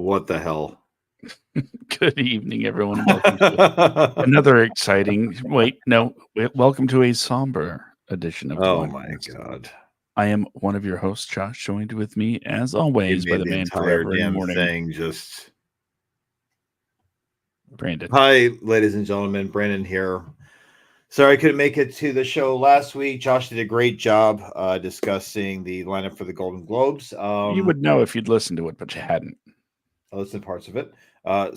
What the hell? Good evening, everyone, and welcome to another exciting. Welcome to a somber edition of the Oh my WADcast. god. I am one of your hosts, Josh, joined with me, as You always, by made the the man entire forever and damn morning, thing just. Brandon. Hi, ladies and gentlemen. Brandon here. Sorry I couldn't make it to the show last week. Josh did a great job discussing the lineup for the Golden Globes. You would know if you'd listened to it, but you hadn't. I listened to parts of it.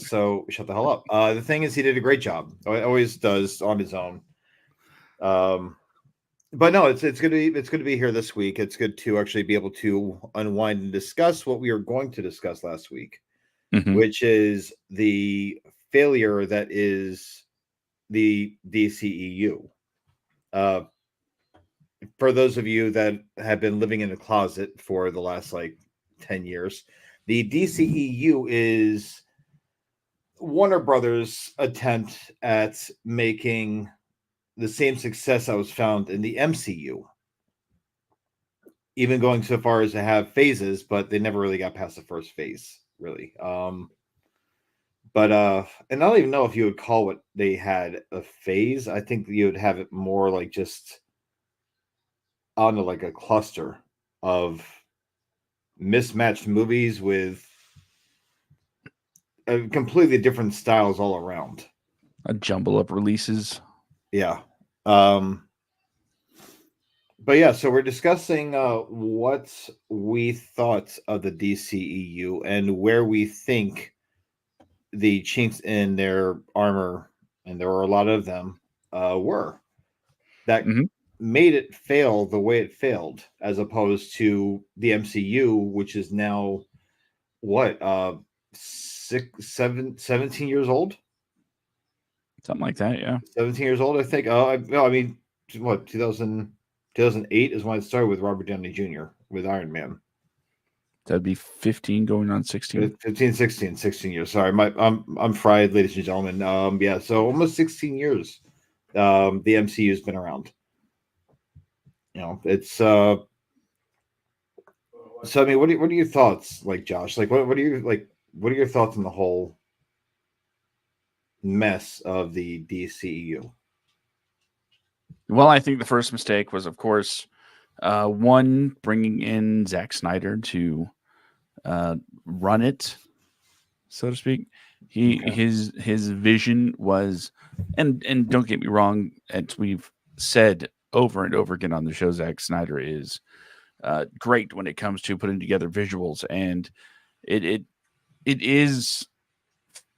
So shut the hell up. The thing is, he did a great job. Always does on his own. But no, it's good to be here this week. It's good to actually be able to unwind and discuss what we were going to discuss last week, which is the failure that is the DCEU. For those of you that have been living in a closet for the last 10 years, the DCEU is Warner Brothers' attempt at making the same success that was found in the MCU. Even going so far as to have phases, but they never really got past the first phase, really. And I don't even know if you would call what they had a phase. I think you would have it more like just on like a cluster of mismatched movies with completely different styles all around. A jumble of releases. Yeah. But yeah, so we're discussing what we thought of the DCEU and where we think the chinks in their armor, and there were a lot of them, were that made it fail the way it failed, as opposed to the MCU, which is now what 17 years old, Something like that. Yeah, 17 years old, I think. I mean, what 2008 is when it started with Robert Downey Jr. with Iron Man. that'd be 15 going on 16. 16 years. Sorry, I'm fried, ladies and gentlemen. Yeah, so almost 16 years. The MCU's been around. It's so. I mean, what are your thoughts, Josh? What are you like? What are your thoughts on the whole mess of the DCEU? Well, I think the first mistake was, of course, one, bringing in Zack Snyder to run it, so to speak. His vision was, and don't get me wrong, as we've said over and over again on the show, Zack Snyder is great when it comes to putting together visuals, and it is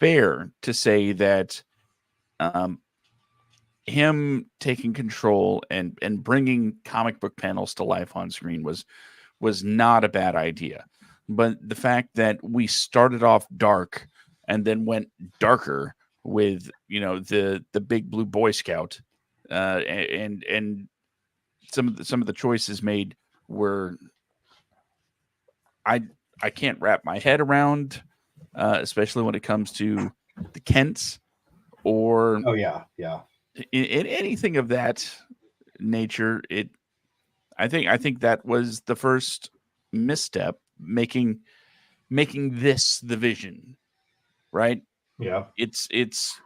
fair to say that him taking control and bringing comic book panels to life on screen was not a bad idea. But the fact that we started off dark and then went darker with the big blue Boy Scout, and some of the choices made were I can't wrap my head around, especially when it comes to the Kents or in anything of that nature. I think that was the first misstep, making this the vision, right? Yeah. It's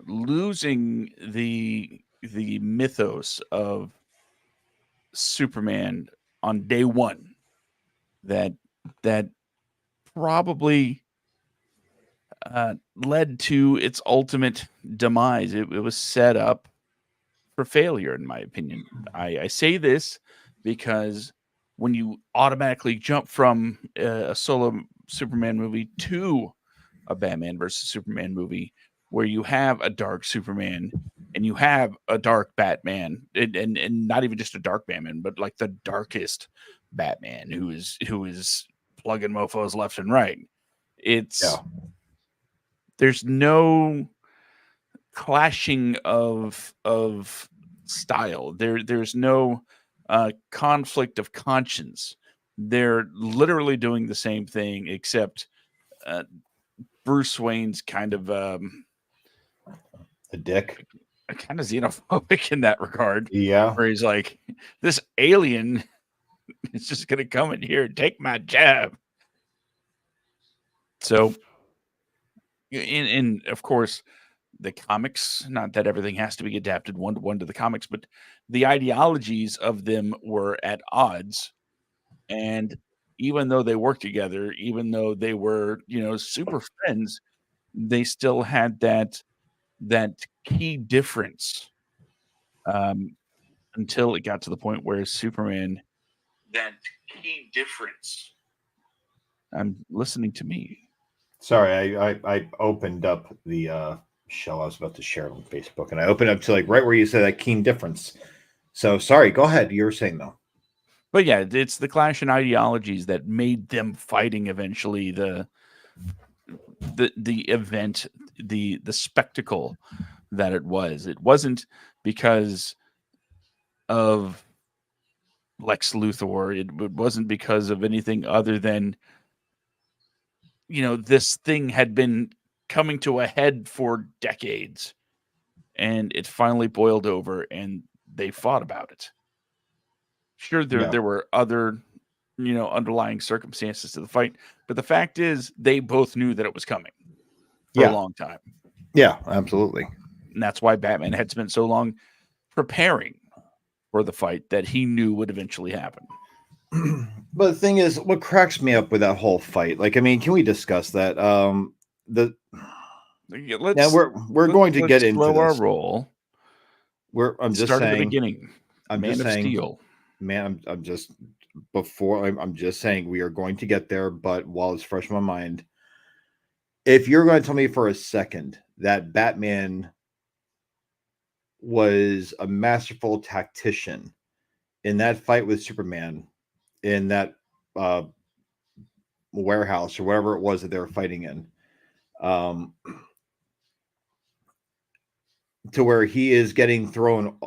losing the mythos of Superman on day one that probably led to its ultimate demise. It was set up for failure, in my opinion. I say this because when you automatically jump from a solo Superman movie to a Batman versus Superman movie, where you have a dark Superman and you have a dark Batman, and not even just a dark Batman, but like the darkest Batman who is plugging mofos left and right. There's no clashing of style. There's no conflict of conscience. They're literally doing the same thing, except Bruce Wayne's kind of a dick, kind of xenophobic in that regard. Yeah, where he's like, this alien is just gonna come in here and take my job. So, in of course, the comics, not that everything has to be adapted one to one to the comics, but the ideologies of them were at odds. And even though they worked together, even though they were, super friends, they still had that key difference, um, until it got to the point where Superman that key difference. I'm listening to me. Sorry, I opened up the show I was about to share on Facebook, and I opened up to like right where you said that keen difference. So sorry, go ahead. You were saying though. But yeah, it's the clash in ideologies that made them fighting eventually the event, the spectacle that it was. It wasn't because of Lex Luthor. It wasn't because of anything other than, this thing had been coming to a head for decades, and it finally boiled over and they fought about it. Sure, Yeah, there were other, underlying circumstances to the fight, but the fact is they both knew that it was coming for a yeah, long time. yeah, absolutely. And that's why Batman had spent so long preparing for the fight that he knew would eventually happen. But the thing is, what cracks me up with that whole fight, like, I mean, can we discuss that? The Yeah, Now we're going to get let's into slow our this. roll. I'm just Start at the saying. beginning. I'm Man just of saying, Steel. man. I'm just before. I'm just saying we are going to get there. But while it's fresh in my mind, if you're going to tell me for a second that Batman was a masterful tactician in that fight with Superman in that uh, warehouse or whatever it was that they were fighting in, um, to where he is getting thrown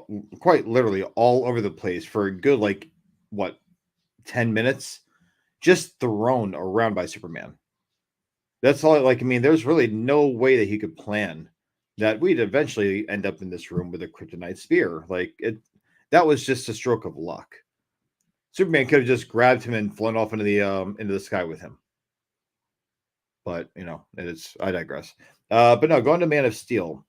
quite literally all over the place for a good, like, what, 10 minutes, just thrown around by Superman. That's all. Like, I mean, there's really no way that he could plan that we'd eventually end up in this room with a kryptonite spear. Like, that was just a stroke of luck. Superman could have just grabbed him and flown off into the sky with him. But I digress. But no, going to Man of Steel.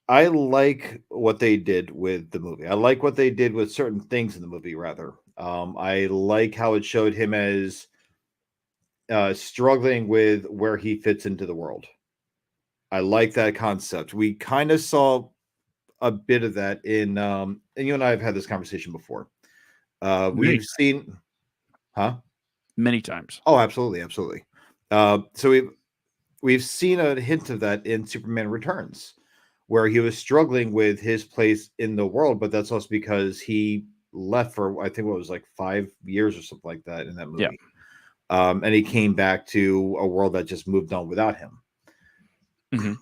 I like what they did with the movie. I like what they did with certain things in the movie, rather. I like how it showed him as struggling with where he fits into the world. I like that concept. We kind of saw a bit of that and you and I have had this conversation before. Many, We've seen, huh? many times. Oh, absolutely, absolutely. So we've seen a hint of that in Superman Returns, where he was struggling with his place in the world, but that's also because he left for, I think, what was like 5 years or something like that in that Yeah. movie. And he came back to a world that just moved on without him. Mm-hmm.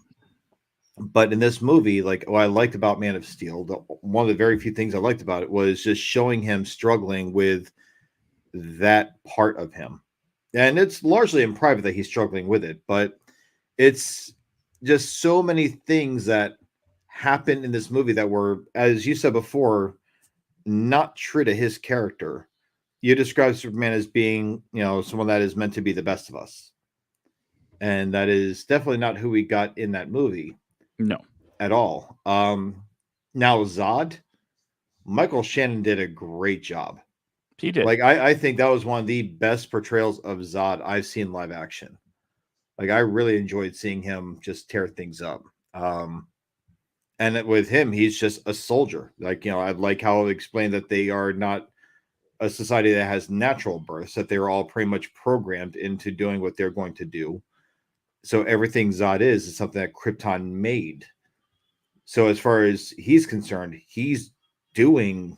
But in this movie, like, what I liked about Man of Steel, one of the very few things I liked about it was just showing him struggling with that part of him. And it's largely in private that he's struggling with it, but it's just so many things that happened in this movie that were, as you said before, not true to his character. You describe Superman as being, someone that is meant to be the best of us. And that is definitely not who we got in that movie. No. At all. Now Zod, Michael Shannon did a great job. He did. Like, I think that was one of the best portrayals of Zod I've seen live action. Like, I really enjoyed seeing him just tear things up. And with him, he's just a soldier. Like, I like how it explained that they are not a society that has natural births, that they're all pretty much programmed into doing what they're going to do. So everything Zod is something that Krypton made. So as far as he's concerned, he's doing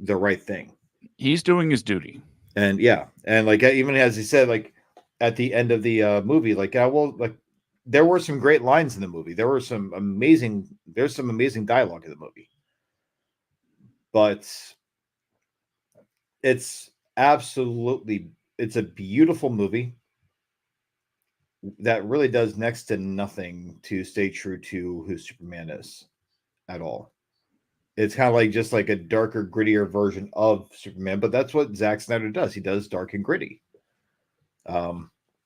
the right thing. He's doing his duty. And yeah, and like, even as he said, like, at the end of the movie, like, there were some great lines in the movie. There's some amazing dialogue in the movie. But it's it's a beautiful movie that really does next to nothing to stay true to who Superman is at all. It's kind of like just like a darker, grittier version of Superman, but that's what Zack Snyder does. He does dark and gritty.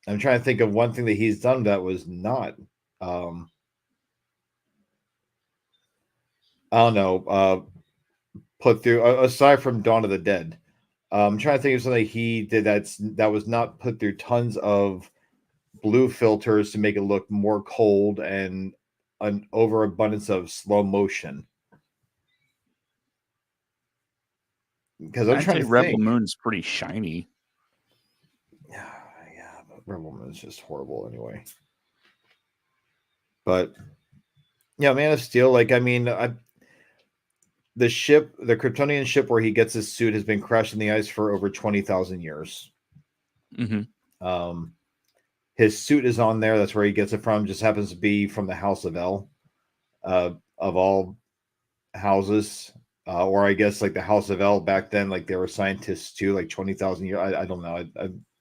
I'm trying to think of one thing that he's done that was not. Um, I don't know. Put through aside from Dawn of the Dead. I'm trying to think of something he did that was not put through tons of blue filters to make it look more cold and an overabundance of slow motion. Because I'm I'd trying say to Rebel think. Moon's pretty shiny. Yeah, but Rebel Moon is just horrible anyway. But yeah, Man of Steel. Like, I mean, the ship, the Kryptonian ship where he gets his suit, has been crashed in the ice for over 20,000 years. Mm-hmm. His suit is on there. That's where he gets it from. Just happens to be from the House of L, of all houses. Or I guess like the House of L back then, like they were scientists too, like 20,000 years. I don't know. I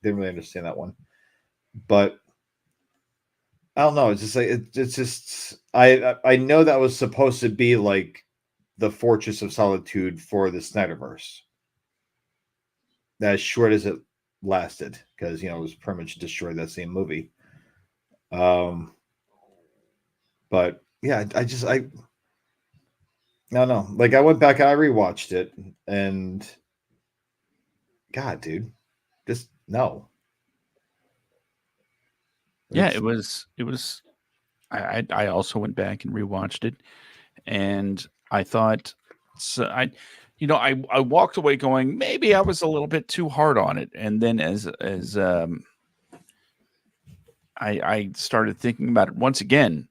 didn't really understand that one. But I don't know. It's just like it's just I know that was supposed to be like the Fortress of Solitude for the Snyderverse. As short as it lasted, because it was pretty much destroyed that same movie. But yeah, I don't know. Like I went back, I rewatched it, and God, dude, just no. Yeah, It's it was. I also went back and rewatched it, and I thought, so I walked away going, maybe I was a little bit too hard on it, and then as I started thinking about it once again,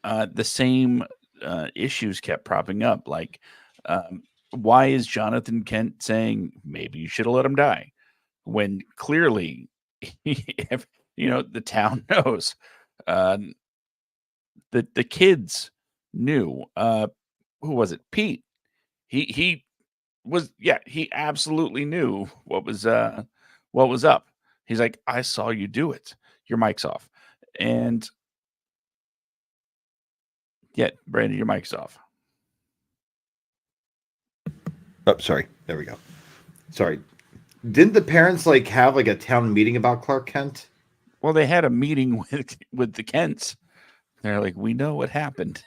the same issues kept propping up. Like, why is Jonathan Kent saying maybe you should have let him die when clearly, if, the town knows, uh, the kids knew. Who was it? Pete. He was, yeah, he absolutely knew what was up. He's like, I saw you do it. Your mic's off, and yeah, Brandon, your mic's off. oh, sorry. There we go. Sorry. Didn't the parents like have like a town meeting about Clark Kent? Well, they had a meeting with the Kents. They're like, we know what happened.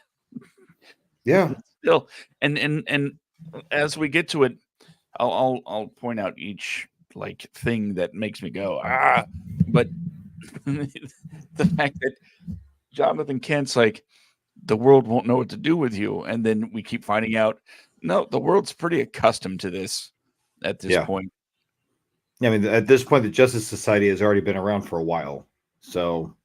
Yeah. Still, and as we get to it, I'll point out each like thing that makes me go but the fact that Jonathan Kent's like, the world won't know what to do with you, and then we keep finding out, no, the world's pretty accustomed to this at this Yeah. point. I mean, at this point, the Justice Society has already been around for a while. So,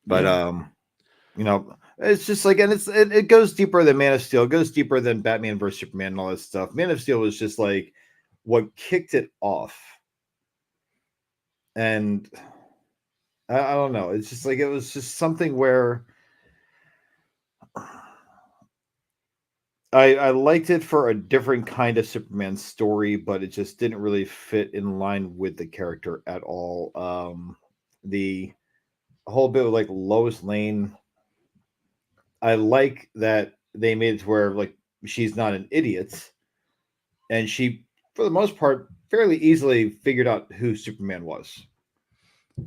but Yeah, it's just like, and it goes deeper than Man of Steel. It goes deeper than Batman versus Superman and all that stuff. Man of Steel was just like what kicked it off, and I don't know. It's just like it was just something where I liked it for a different kind of Superman story, but it just didn't really fit in line with the character at all. The whole bit of like Lois Lane, I like that they made it to where like she's not an idiot, and she, for the most part, fairly easily figured out who Superman was.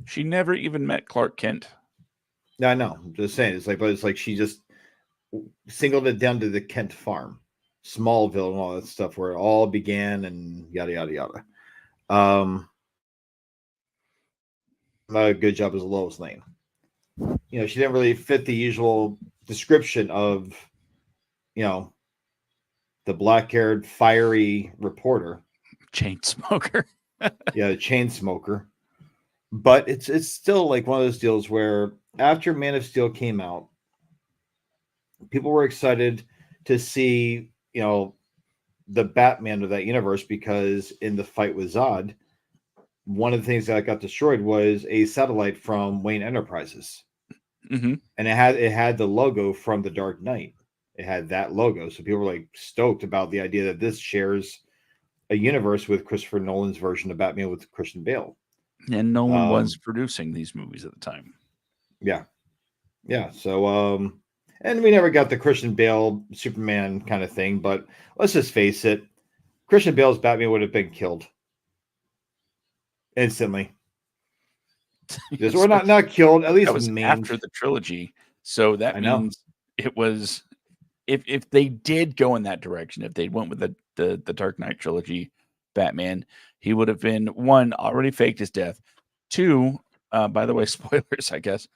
she never even met Clark Kent. Yeah, I know. I'm just saying, it's like, but it's like she just singled it down to the Kent farm, Smallville, and all that stuff where it all began, and yada yada yada. Um, a good job as Lois Lane. She didn't really fit the usual description of, you know, the black-haired, fiery reporter. Chain smoker. Yeah, the chain smoker. But it's still like one of those deals where after Man of Steel came out, people were excited to see, the Batman of that universe, because in the fight with Zod, one of the things that got destroyed was a satellite from Wayne Enterprises. Mm-hmm. And it had the logo from the Dark Knight. It had that logo. So people were like stoked about the idea that this shares a universe with Christopher Nolan's version of Batman with Christian Bale. And Nolan was producing these movies at the time. Yeah. Yeah. So and we never got the Christian Bale Superman kind of thing, but let's just face it, Christian Bale's Batman would have been killed instantly. Just So or not killed, at that least was maimed. after the trilogy. So that I know. means it was if they did go in that direction, if they went with the Dark Knight trilogy, Batman, he would have been one already faked his death. Two, by the way, spoilers, I guess.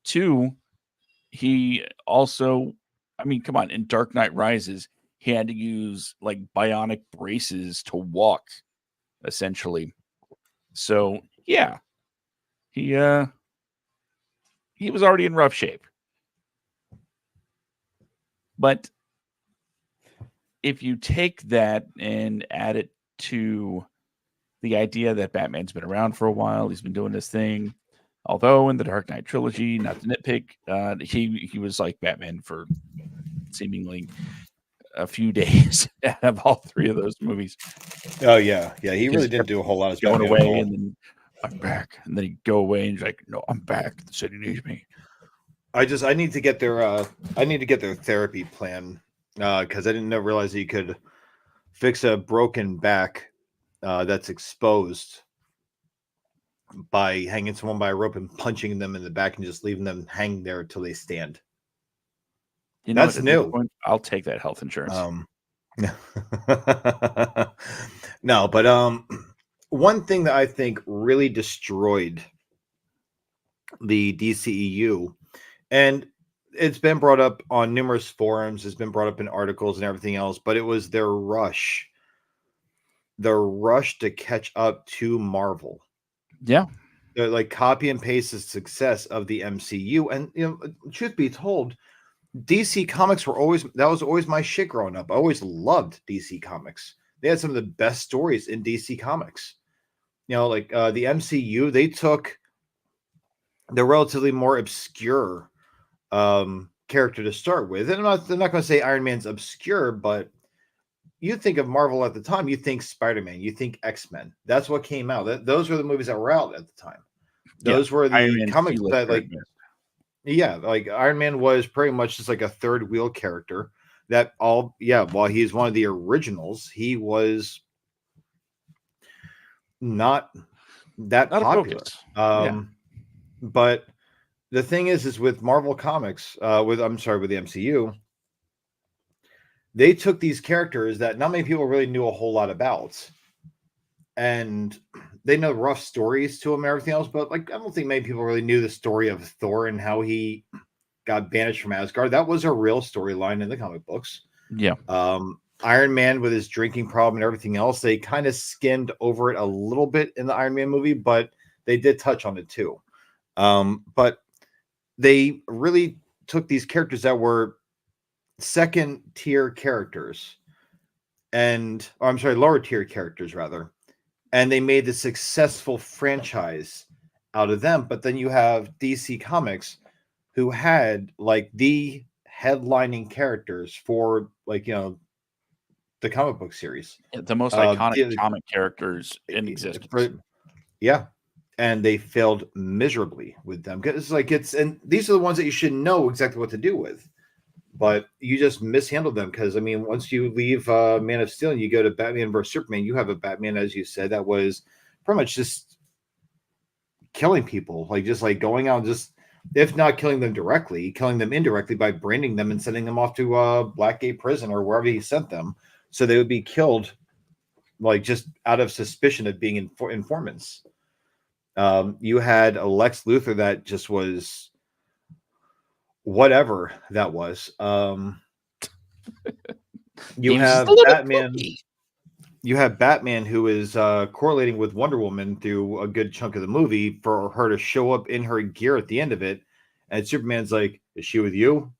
Two, he also, I mean, come on, in Dark Knight Rises, he had to use like bionic braces to walk, essentially. So yeah, he he was already in rough shape. But if you take that and add it to the idea that Batman's been around for a while, he's been doing this thing. Although in the Dark Knight trilogy, not to nitpick, he was like Batman for seemingly a few days out of all three of those movies Oh yeah, he because really he didn't kept do a whole lot as going Batman at away all. and then I'm back, and then he'd go away and he's like, "No, I'm back. The city needs me." I need to get their therapy plan because I didn't realize that you could fix a broken back that's exposed by hanging someone by a rope and punching them in the back and just leaving them hanging there until they stand. You know what? That's At this new. point, I'll take that health insurance. No, but one thing that I think really destroyed the DCEU, and it's been brought up on numerous forums, it's been brought up in articles and everything else, but it was the rush to catch up to Marvel. Yeah, They're like copy and paste the success of the MCU. And truth be told, DC Comics was always my shit growing up. I always loved DC Comics. They had some of the best stories in DC Comics. Like the MCU, they took the relatively more obscure character to start with. And they're not going to say Iron Man's obscure, but you think of Marvel at the time, you think Spider-Man, you think X-Men. That's what came out. Those were the movies that were out at the time. yeah. Those were Iron the Man comics that C-lister at best. like Iron Man was pretty much just like a third wheel character while he's one of the originals, he was not that Not a popular. focus. Yeah. But the thing is with Marvel Comics, with the MCU, they took these characters that not many people really knew a whole lot about, and they know rough stories to them and everything else, but like I don't think many people really knew the story of Thor and how he got banished from Asgard. That was a real storyline in the comic books. Yeah. Iron Man with his drinking problem and everything else, they kind of skimmed over it a little bit in the Iron Man movie, but they did touch on it too. But they really took these characters that were second tier characters lower tier characters rather, and they made the successful franchise out of them. But then you have DC Comics who had like the headlining characters for the comic book series. The most iconic comic characters in existence. And they failed miserably with them because and these are the ones that you should know exactly what to do with, but you just mishandled them. Because I mean, once you leave Man of Steel and you go to Batman versus Superman, you have a Batman, as you said, that was pretty much just killing people, just going out, just if not killing them directly, killing them indirectly by branding them and sending them off to Blackgate prison or wherever he sent them, so they would be killed, just out of suspicion of being informants. You had a Lex Luthor that just was whatever that was. You have Batman. You have Batman, who is correlating with Wonder Woman through a good chunk of the movie for her to show up in her gear at the end of it. And Superman's like, "Is she with you?"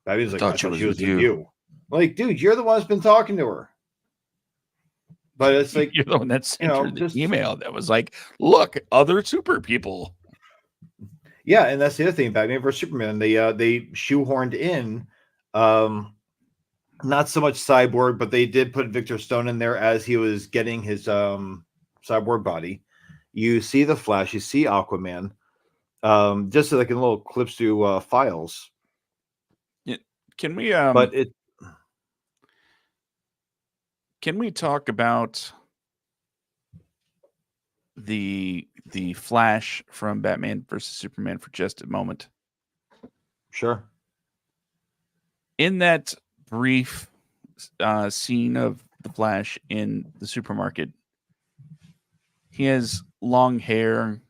Batman's like, "I thought she was with you." Like, dude, you're the one that's been talking to her. But it's like you're the one that sent her the email that was like, "Look, other super people." Yeah, and that's the other thing. Batman vs Superman, they shoehorned in, not so much Cyborg, but they did put Victor Stone in there as he was getting his cyborg body. You see the Flash, you see Aquaman, just like in little clips through files. Yeah. Can we? Can we talk about the Flash from Batman versus Superman for just a moment. Sure. In that brief scene of the Flash in the supermarket, he has long hair.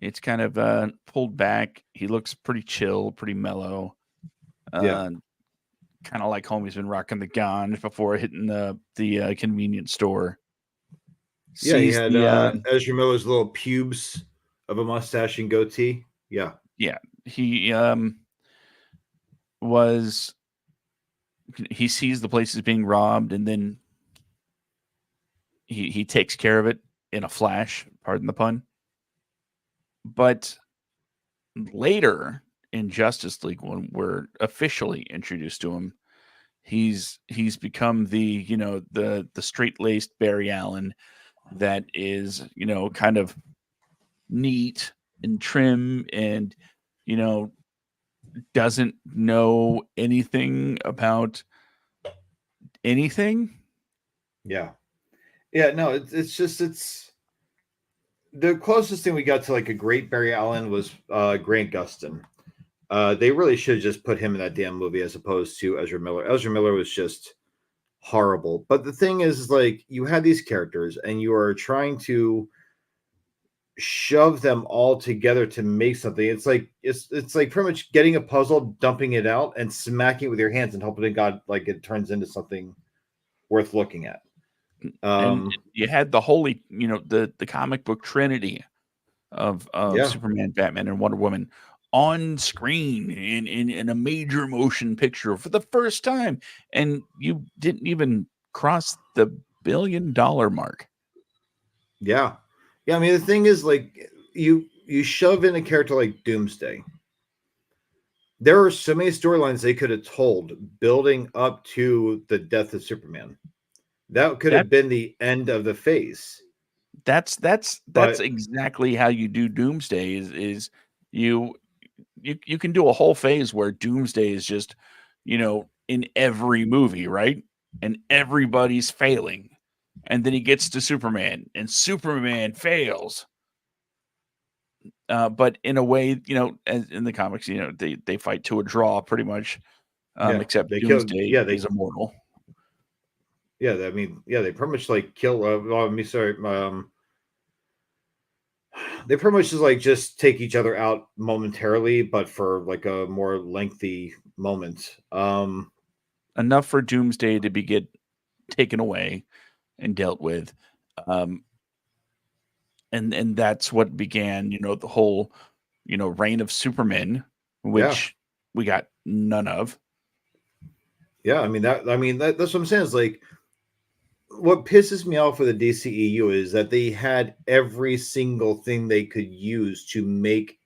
It's kind of pulled back. He looks pretty chill, pretty mellow. Yeah. Kind of like homie's been rocking the gun before hitting the convenience store. Yeah, he Sees had the Ezra Miller's little pubes of a mustache and goatee. Yeah. yeah, he was he sees the place is being robbed, and then he takes care of it in a flash, pardon the pun. But later in Justice League, when we're officially introduced to him, he's become the, you know, the straight-laced Barry Allen that is, you know, kind of neat and trim, and, you know, doesn't know anything about anything. Yeah. Yeah, no, it's just it's the closest thing we got to like a great Barry Allen was Grant Gustin. They really should have just put him in that damn movie as opposed to Ezra Miller. Ezra Miller was just horrible. But the thing is, like, you had these characters and you are trying to shove them all together to make something. It's like pretty much getting a puzzle, dumping it out, and smacking it with your hands and hoping to God like it turns into something worth looking at. And you had the holy, you know, the comic book trinity of Yeah, Superman, Batman, and Wonder Woman on screen in a major motion picture for the first time, and you didn't even cross the $1 billion mark. yeah, yeah. I mean, the thing is, like, you shove in a character like Doomsday. There are so many storylines they could have told building up to the death of Superman. That could That have been the end of the phase. that's But exactly how you do Doomsday. Is you you can do a whole phase where Doomsday is just, you know, in every movie, right? And everybody's failing. And then he gets to Superman and Superman fails. But in a way, you know, as in the comics, you know, they fight to a draw pretty much, yeah, except they killed. Doomsday Yeah, is immortal. I mean, yeah, they pretty much like kill. Well, I mean, sorry, they pretty much just take each other out momentarily, but for like a more lengthy moment. Enough for Doomsday to be get taken away and dealt with. Um, and that's what began, you know, the whole, you know, reign of Superman, Yeah, which we got none of. yeah. That's what I'm saying. Is like what pisses me off with the DCEU is that they had every single thing they could use to make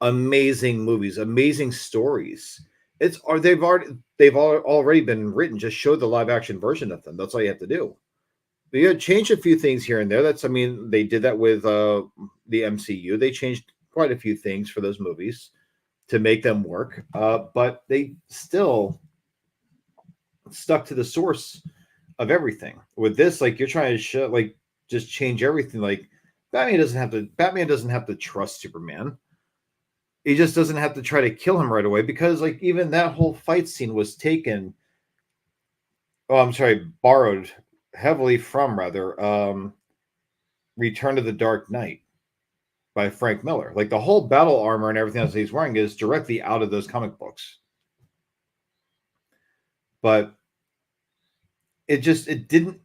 amazing movies, amazing stories. It's or already been written. Just show the live action version of them. That's all you have to do. But you change a few things here and there. I mean, they did that with the MCU. They changed quite a few things for those movies to make them work. But they still stuck to the source of everything. With this, like you're trying to show, like just change everything. Like Batman doesn't have to trust Superman. He just doesn't have to try to kill him right away because like even that whole fight scene was taken. Oh, I'm sorry, borrowed heavily from rather Return to the Dark Knight by Frank Miller. Like the whole battle armor and everything else he's wearing is directly out of those comic books. But it didn't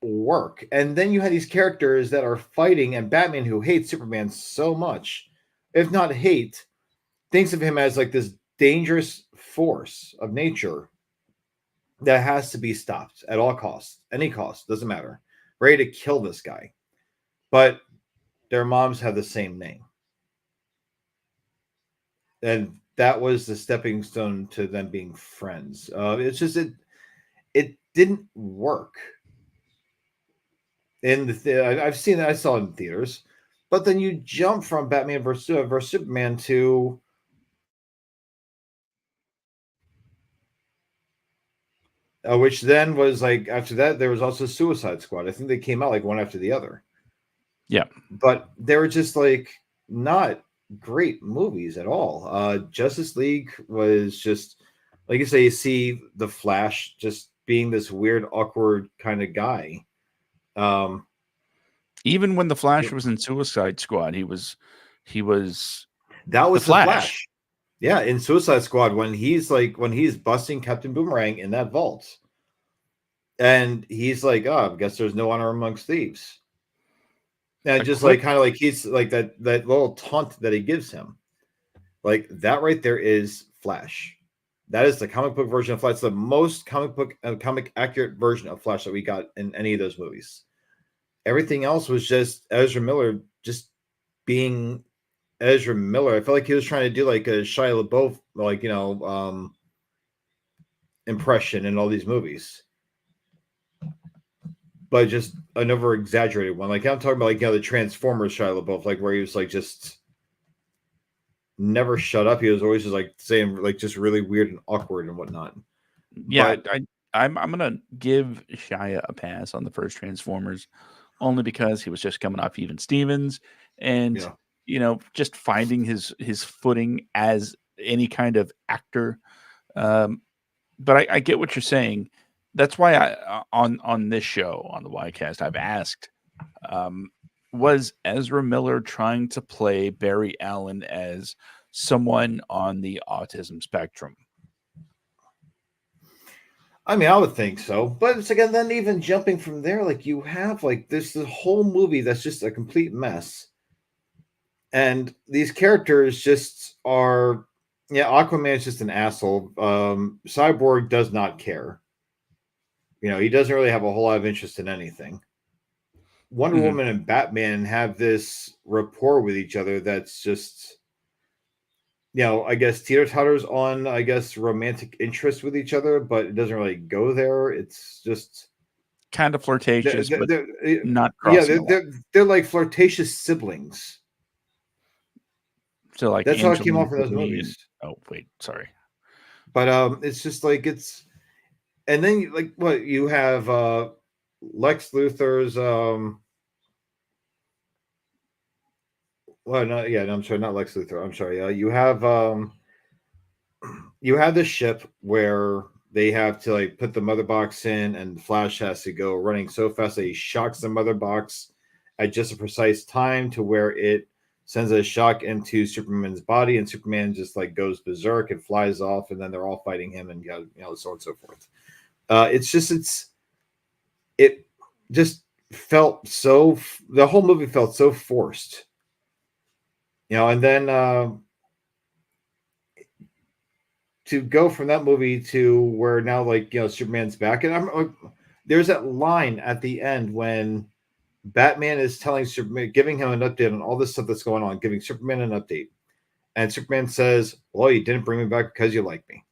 work. And then you had these characters that are fighting, and Batman, who hates Superman so much, if not hate, thinks of him as like this dangerous force of nature that has to be stopped at all costs, any cost, doesn't matter. Ready to kill this guy. But their moms have the same name. And that was the stepping stone to them being friends. It didn't work in I've seen it. I saw it in theaters, but then you jump from Batman versus Superman to which then was like after that there was also Suicide Squad. I think they came out like one after the other. Yeah. but they were just like not great movies at all. Justice League was just like you say, you see the Flash just being this weird, awkward kind of guy. Um, Even when the Flash it- was in Suicide Squad, he was that the was the Flash. Flash. Yeah, in Suicide Squad, when he's busting Captain Boomerang in that vault, and he's like, "Oh, I guess there's no honor amongst thieves." And A just quick like kind of like he's like that little taunt that he gives him, like that right there is Flash. That is the comic book version of Flash. It's the most comic accurate version of Flash that we got in any of those movies. Everything else was just Ezra Miller just being Ezra Miller. I felt like he was trying to do like a Shia LaBeouf, like impression in all these movies, but just an over exaggerated one. Like I'm talking about, like the Transformers Shia LaBeouf, like where he was like just never shut up. He was always just like saying like just really weird and awkward and whatnot. yeah, But I'm gonna give Shia a pass on the first Transformers, only because he was just coming off Even Stevens, and yeah, just finding his footing as any kind of actor. Um, but I get what you're saying. That's why on this show on the WADcast I've asked, um, was Ezra Miller trying to play Barry Allen as someone on the autism spectrum? I mean, I would think so. But it's again, then even jumping from there, like you have like this whole movie that's just a complete mess, and these characters just are. Yeah, Aquaman is just an asshole. Cyborg does not care. He doesn't really have a whole lot of interest in anything. Wonder Mhm. Woman and Batman have this rapport with each other that's just, I guess teeter totters on, I guess, romantic interest with each other, but it doesn't really go there. It's just, Kind of they're, flirtatious, they're, but they're- not yeah, crossing the line. they're like flirtatious siblings. So like That's how it came Angelina off in those Jolie movies. and oh wait, sorry. But it's just like and then like what you have Lex Luthor's well, no, yeah, no, I'm sorry, not Lex Luthor. I'm sorry. You have this ship where they have to like put the mother box in, and the Flash has to go running so fast that he shocks the mother box at just a precise time to where it sends a shock into Superman's body, and Superman just like goes berserk and flies off, and then they're all fighting him, and so on and so forth. It just felt so. The whole movie felt so forced, and then to go from that movie to where now like Superman's back, and there's that line at the end when Batman is telling Superman, giving him an update on all this stuff that's going on, giving Superman an update, and Superman says, "Well, you didn't bring me back because you like me,"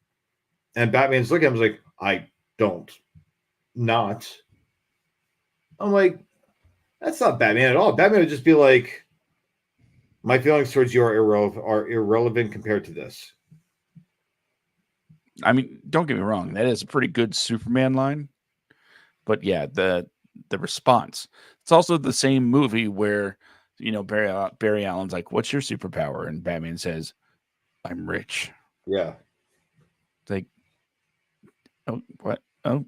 and Batman's looking at him like, "I don't not." I'm like, that's not Batman at all. Batman would just be like, "My feelings towards you are irrelevant compared to this." I mean, don't get me wrong, that is a pretty good Superman line, but yeah, the response. It's also the same movie where Barry Allen's like, "What's your superpower?" and Batman says, "I'm rich." Yeah, It's like, oh, what? Oh,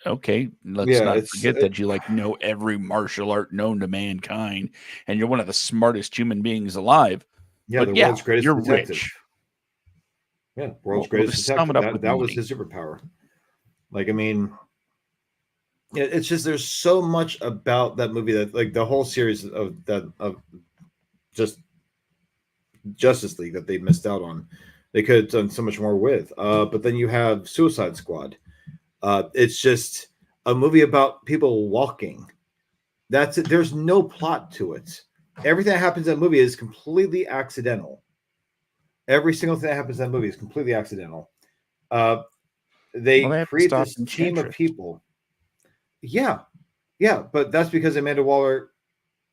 okay. Let's yeah, not it's forget that you know every martial art known to mankind, and you're one of the smartest human beings alive. yeah, But the yeah, world's greatest you're detective. rich. Yeah, world's We'll greatest just sum it detective. up with That was money. his superpower. Like, I mean, it's just there's so much about that movie that like the whole series of just Justice League that they missed out on. They could have done so much more with. But then you have Suicide Squad. It's just a movie about people walking. That's it. There's no plot to it. Everything that happens in that movie is completely accidental. Every single thing that happens in that movie is completely accidental. Uh, Well, they they have to create stop this team of Enchantress. people. Yeah, yeah, but that's because Amanda Waller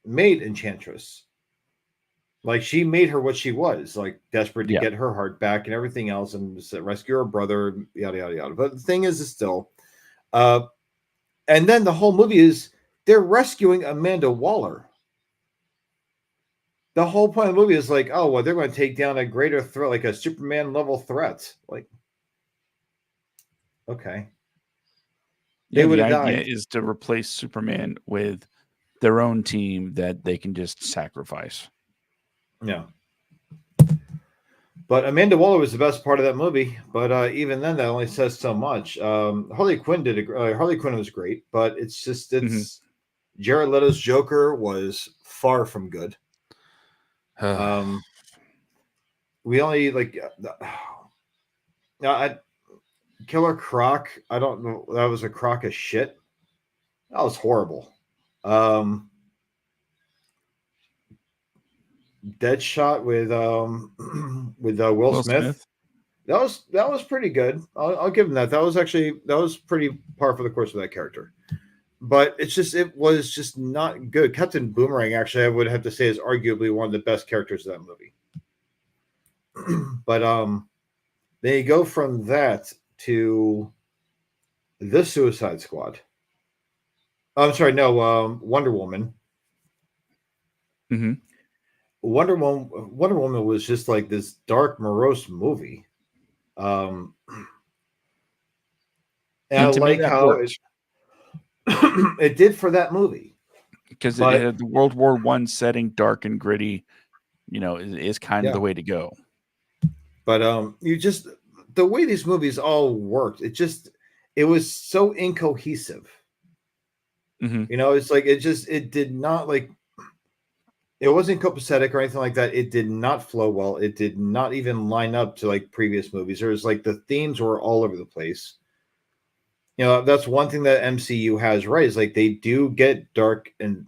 made Enchantress. Like she made her what she was, like desperate to Yeah. get her heart back and everything else, and rescue her brother, yada yada yada. But the thing is still, uh, and then the whole movie is they're rescuing Amanda Waller. the whole point of the movie is like, oh well, they're going to take down a greater threat, like a Superman level threat. Like, okay, they Yeah, would the have idea died. is to replace Superman with their own team that they can just sacrifice. Yeah. But Amanda Waller was the best part of that movie. But even then, that only says so much. Harley Quinn Harley Quinn was great, but it's just Mhm. Jared Leto's Joker was far from good. Um, we only like I, Killer Croc. I don't know. That was a crock of shit. That was horrible. Um, Deadshot with with Will Will Smith. Smith. That was pretty good. I'll give him that. That was pretty par for the course of that character. But it was just not good. Captain Boomerang, actually, I would have to say is arguably one of the best characters of that movie. But then you go from that to the Suicide Squad. Oh, I'm sorry, no, Wonder Woman. Hmm. Wonder Woman was just like this dark, morose movie. Um, and I And to me, like that how it worked it did for that movie. because it But had the World War One setting, dark and gritty. Is kind of yeah, the way to go. but you just the way these movies all worked, it was so incohesive. Hmm. It's like it did not like it wasn't copacetic or anything like that. It did not flow well. It did not even line up to like previous movies. There was like the themes were all over the place. That's one thing that MCU has right is like they do get dark and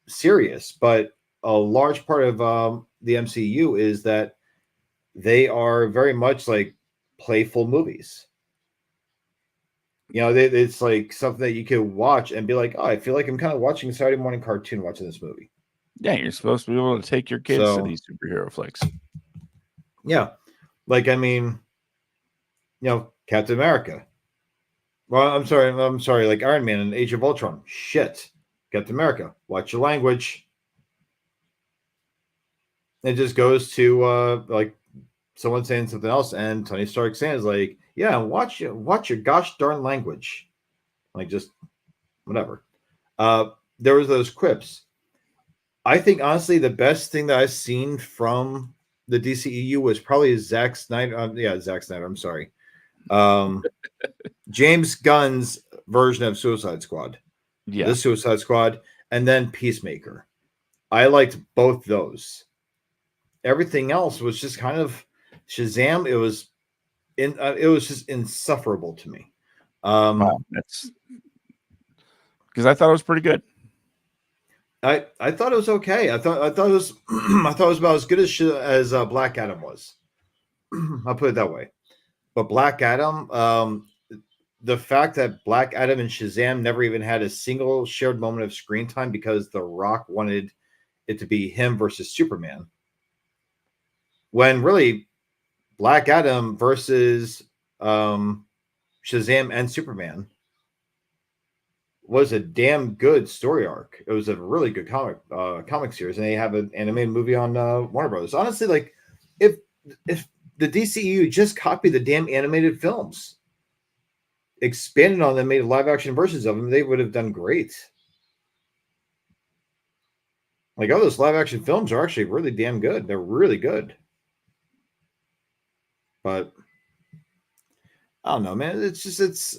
serious, but a large part of the MCU is that they are very much like playful movies. It's like something that you could watch and be like, oh, I feel like I'm kind of watching a Saturday morning cartoon watching this movie. Yeah, you're supposed to be able to take your kids to So these superhero flicks. yeah, like I mean, Captain America. Well, I'm sorry, like Iron Man and Age of Ultron. Shit, Captain America. Watch your language. It just goes to like someone saying something else, and Tony Stark saying is like, yeah, watch your gosh darn language. Like just whatever. Uh, there was those quips. I think honestly, the best thing that I've seen from the DCEU was probably Zack Snyder. Yeah, Zack Snyder. I'm sorry. Um, James Gunn's version of Suicide Squad, Yeah. the Suicide Squad, and then Peacemaker. I liked both those. Everything else was just kind of Shazam. It was just insufferable to me. Wow. That's because I thought it was pretty good. I thought it was okay. I thought it was I thought it was about as good as Black Adam was. I'll put it that way. But Black Adam, the fact that Black Adam and Shazam never even had a single shared moment of screen time because The Rock wanted it to be him versus Superman, when really Black Adam versus um, Shazam and Superman was a damn good story arc. It was a really good comic series, and they have an animated movie on Warner Brothers. Honestly, like if if the DCU just copied the damn animated films, expanded on them, made live action versions of them, they would have done great. Like all those live action films are actually really damn good. They're really good. But I don't know, man. It's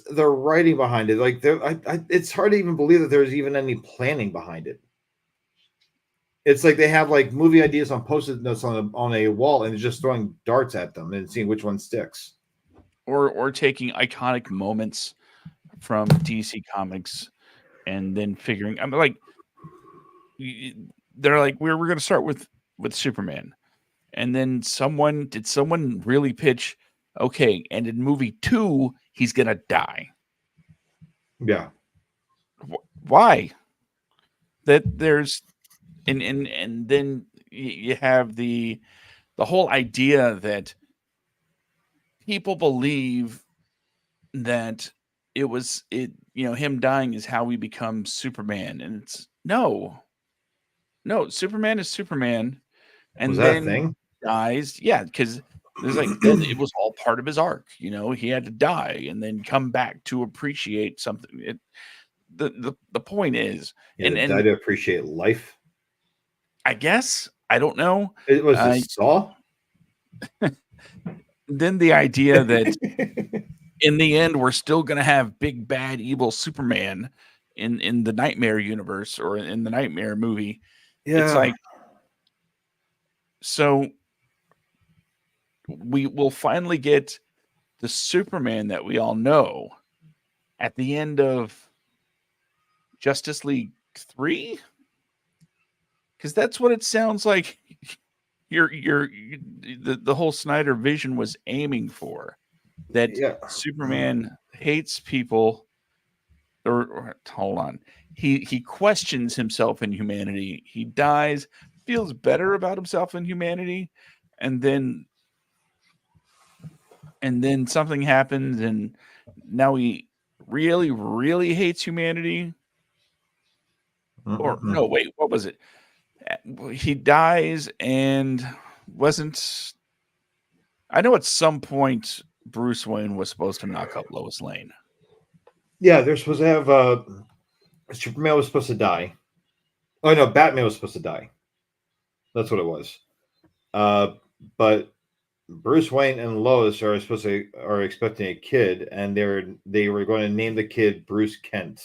the writing behind it. Like it's hard to even believe that there's even any planning behind it. It's like they have like movie ideas on post-it notes on a wall and they're just throwing darts at them and seeing which one sticks. Or taking iconic moments from DC Comics and then figuring. I'm like, they're like, we're going to start with Superman, and then someone really pitch, okay, and in movie 2 he's going to die. Yeah. Why? That there's and then you have the whole idea that people believe that him dying is how we become Superman, and it's no, Superman is Superman, Was and that a then thing? dies. Yeah, because there's like then it was all part of his arc. You know, he had to die and then come back to appreciate something. The point is, Yeah, to die and to appreciate life. I guess I don't know. It was a Uh, Saw. then the idea that in the end we're still going to have big bad evil Superman in the Nightmare universe or in the Nightmare movie. It's Yeah. like so we will finally get the Superman that we all know at the end of Justice League 3, because that's what it sounds like the whole Snyder vision was aiming for, that Yeah. Superman hates people, or hold on, he questions himself and humanity, he dies, feels better about himself and humanity, and then something happens and now he really really hates humanity. Or Mm-mm-mm. no, wait, what was it? He dies and wasn't. I know at some point Bruce Wayne was supposed to knock up Lois Lane. Yeah, they're supposed to have Superman was supposed to die. Oh no, Batman was supposed to die. That's what it was. Uh, but Bruce Wayne and Lois are expecting a kid, and they were going to name the kid Bruce Kent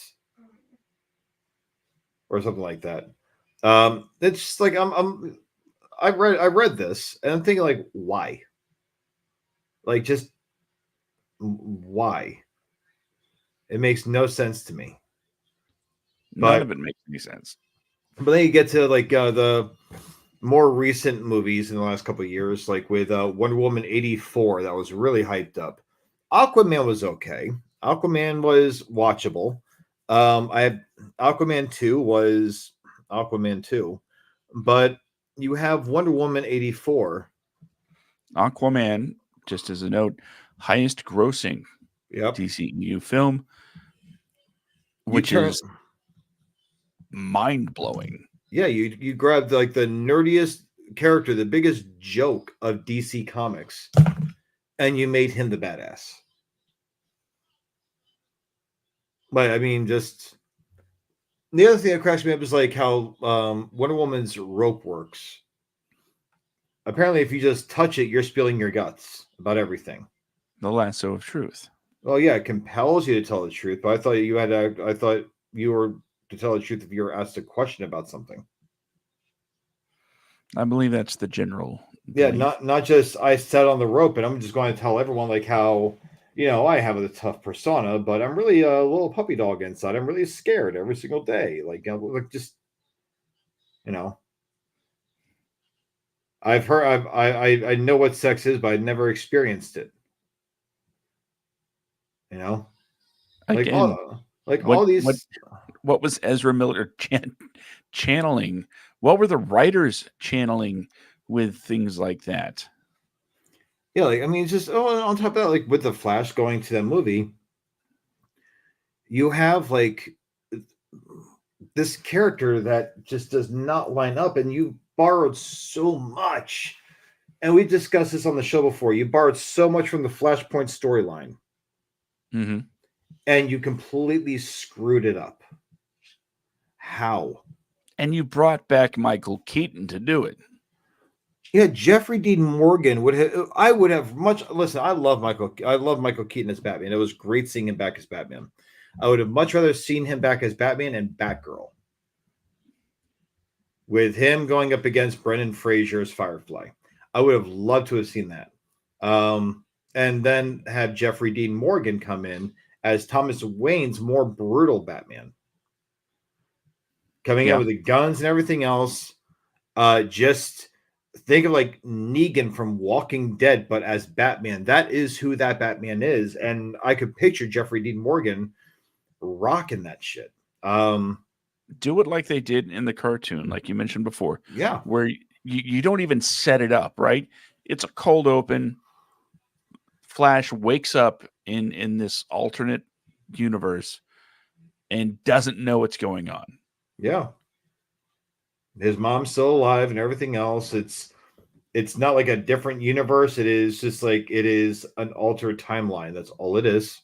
or something like that. It's just like I read this and I'm thinking like why, like just why? It makes no sense to me. None of But it makes any sense. then you get to like the more recent movies in the last couple of years, like with Wonder Woman 84, that was really hyped up. Aquaman was okay. Aquaman was watchable. I had Aquaman 2 was Aquaman 2, but you have Wonder Woman 84. Aquaman, just as a note, highest grossing Yep. DCEU film, You which turn is mind blowing. Yeah, you grabbed like the nerdiest character, the biggest joke of DC Comics, and you made him the badass. But I mean, just the other thing that cracks me up is like how Wonder Woman's rope works. Apparently, if you just touch it, you're spilling your guts about everything. The lasso of truth. Well, yeah, it compels you to tell the truth, but I thought you were to tell the truth if you were asked a question about something. I believe that's the general Yeah, belief. not just I sat on the rope and I'm just going to tell everyone like how I have a tough persona, but I'm really a little puppy dog inside. I'm really scared every single day. Like just you know, I've heard I know what sex is, but I've never experienced it. You know, Again, like what all what these. what was Ezra Miller channeling? What were the writers channeling with things like that? Yeah, like I mean, it's just on top of that, like with the Flash going to that movie, you have like this character that just does not line up, and you borrowed so much. And we discussed this on the show before. You borrowed so much from the Flashpoint storyline, Mm-hmm. and you completely screwed it up. How? And you brought back Michael Keaton to do it. Yeah, Jeffrey Dean Morgan would have. I would have much. Listen, I love Michael. I love Michael Keaton as Batman. It was great seeing him back as Batman. I would have much rather seen him back as Batman and Batgirl, with him going up against Brendan Fraser as Firefly. I would have loved to have seen that. And then have Jeffrey Dean Morgan come in as Thomas Wayne's more brutal Batman, coming in Yeah. with the guns and everything else. Just think of like Negan from Walking Dead, but as Batman. That is who that Batman is, and I could picture Jeffrey Dean Morgan rocking that shit. Do it like they did in the cartoon, like you mentioned before, Yeah, where you don't even set it up, right? It's a cold open. Flash wakes up in this alternate universe and doesn't know what's going on. yeah. His mom's still alive and everything else. It's It's not like a different universe. It is just like it is an altered timeline. That's all it is.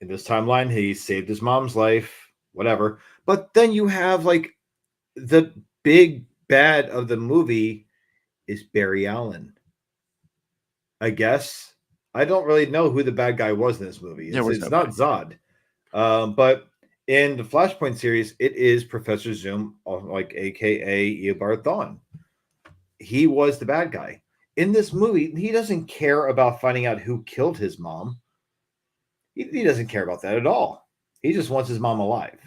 In this timeline, he saved his mom's life, whatever. But then you have like the big bad of the movie is Barry Allen. I guess I don't really know who the bad guy was in this movie. There was It's no not bad. Zod, but in the Flashpoint series, it is Professor Zoom, like AKA Eobard Thawne. He was the bad guy. In this movie, he doesn't care about finding out who killed his mom. He doesn't care about that at all. He just wants his mom alive.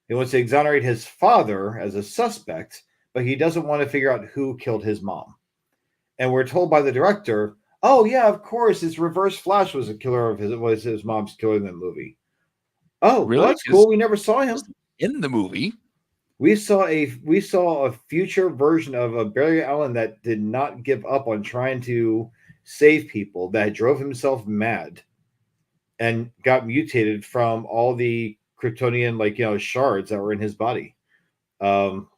He wants to exonerate his father as a suspect, but he doesn't want to figure out who killed his mom. And we're told by the director, "Oh yeah, of course, it's Reverse Flash was his mom's killer in the movie." Oh, well, Really? that's Because cool. We never saw him. in the movie, We saw a future version of a Barry Allen that did not give up on trying to save people, that drove himself mad and got mutated from all the Kryptonian shards that were in his body. Um,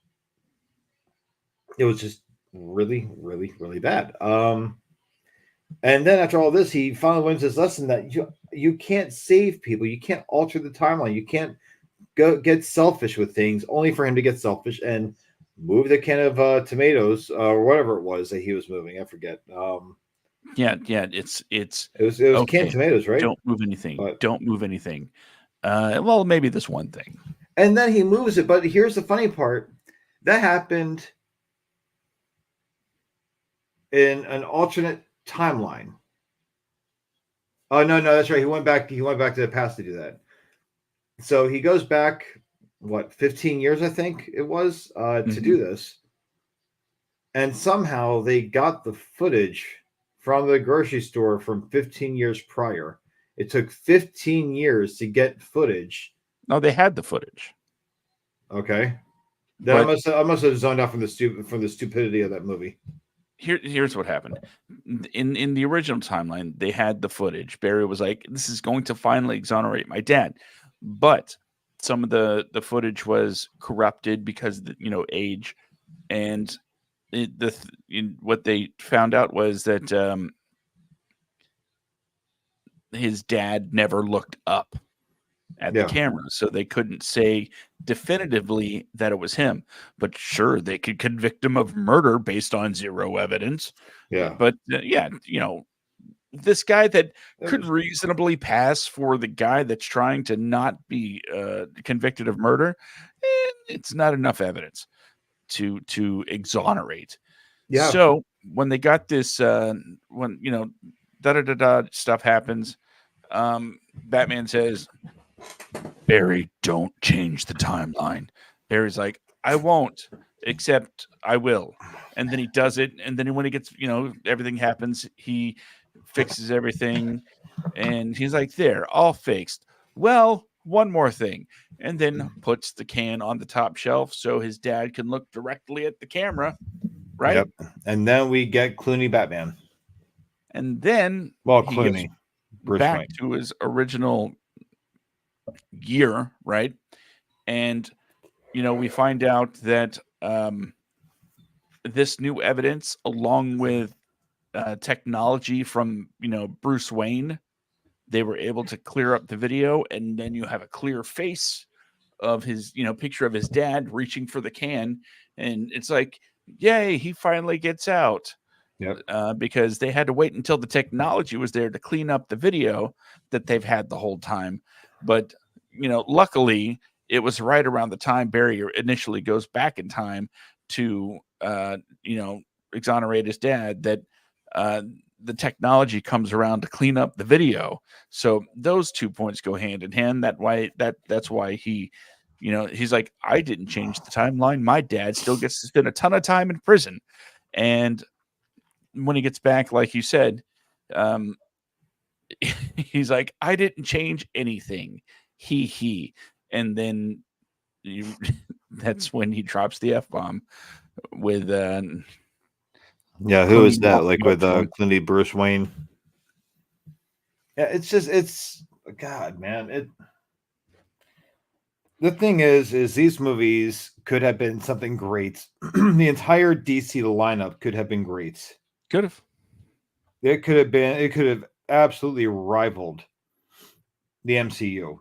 it was just really, really, really bad. And then after all this, he finally learns his lesson that you can't save people, you can't alter the timeline, you can't go get selfish with things, only for him to get selfish and move the can of tomatoes or whatever it was that he was moving. I forget. yeah, it's It was canned okay. tomatoes, right? Don't move anything. But Don't move anything. Well, maybe this one thing. and then he moves it. But here's the funny part: that happened in an alternate timeline. Oh no, that's right. He went back. He went back to the past to do that. So he goes back, what, 15 years, I think it was, to Mhm. do this. And somehow they got the footage from the grocery store from 15 years prior. It took 15 years to get footage. No, they had the footage, Okay. Then but I must have zoned out from the stupidity of that movie. here's what happened. In the original timeline, they had the footage. Barry was like, "This is going to finally exonerate my dad," but some of the footage was corrupted because of age, and what they found out was that his dad never looked up at the Yeah. camera, so they couldn't say definitively that it was him. But sure, they could convict him of murder based on zero evidence. Yeah. But yeah, this guy that It could was, reasonably pass for the guy that's trying to not be convicted of murder, it's not enough evidence to exonerate. yeah. So when they got this, when da da da da stuff happens, Batman says, "Barry, don't change the timeline." Barry's like, "I won't, except I will." And then he does it. And then when he gets, everything happens, he fixes everything. And he's like, "There, all fixed. Well, one more thing." And then puts the can on the top shelf so his dad can look directly at the camera, right? Yep. And then we get Clooney Batman. And then Well, he goes Clooney, Bruce back Wayne. to his original year, right? And we find out that this new evidence, along with technology from Bruce Wayne, they were able to clear up the video, and then you have a clear face of his picture of his dad reaching for the can, and it's like, yay, he finally gets out. Yep. Because they had to wait until the technology was there to clean up the video that they've had the whole time. But luckily, it was right around the time Barry initially goes back in time to exonerate his dad that the technology comes around to clean up the video. So those 2 points go hand in hand. That's why he. He's like, "I didn't change the timeline. My dad still gets to spend a ton of time in prison." And when he gets back, like you said, um, he's like, "I didn't change anything." He. And then you, that's when he drops the F bomb with Yeah. Who is Clooney that? walking Like up with to him. Clooney, Bruce Wayne. Yeah. It's God, man. The thing is these movies could have been something great. The entire DC lineup could have been great. Could have. It could have been. It could have absolutely rivaled the MCU.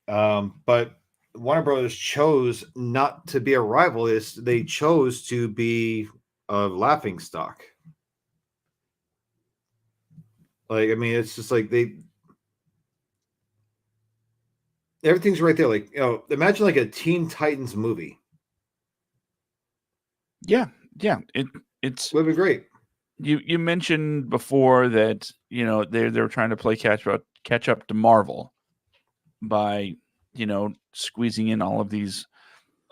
But Warner Brothers chose not to be a rival. They chose to be a laughing stock. Like, I mean, it's just like everything's right there. Like, imagine like a Teen Titans movie. Yeah, yeah. It's Would be great. you mentioned before that they're trying to play catch up to Marvel by squeezing in all of these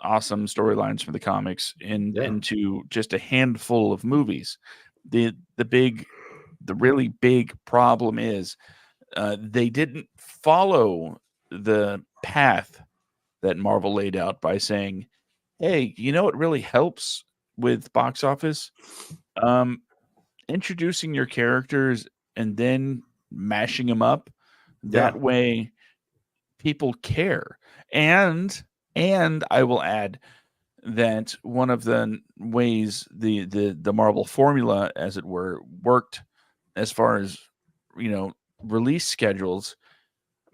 awesome storylines from the comics into just a handful of movies. The really big problem is they didn't follow the path that Marvel laid out by saying, "Hey, what really helps with box office? Introducing your characters and then mashing them up. That way, people care." And I will add that one of the ways the Marvel formula, as it were, worked as far as release schedules.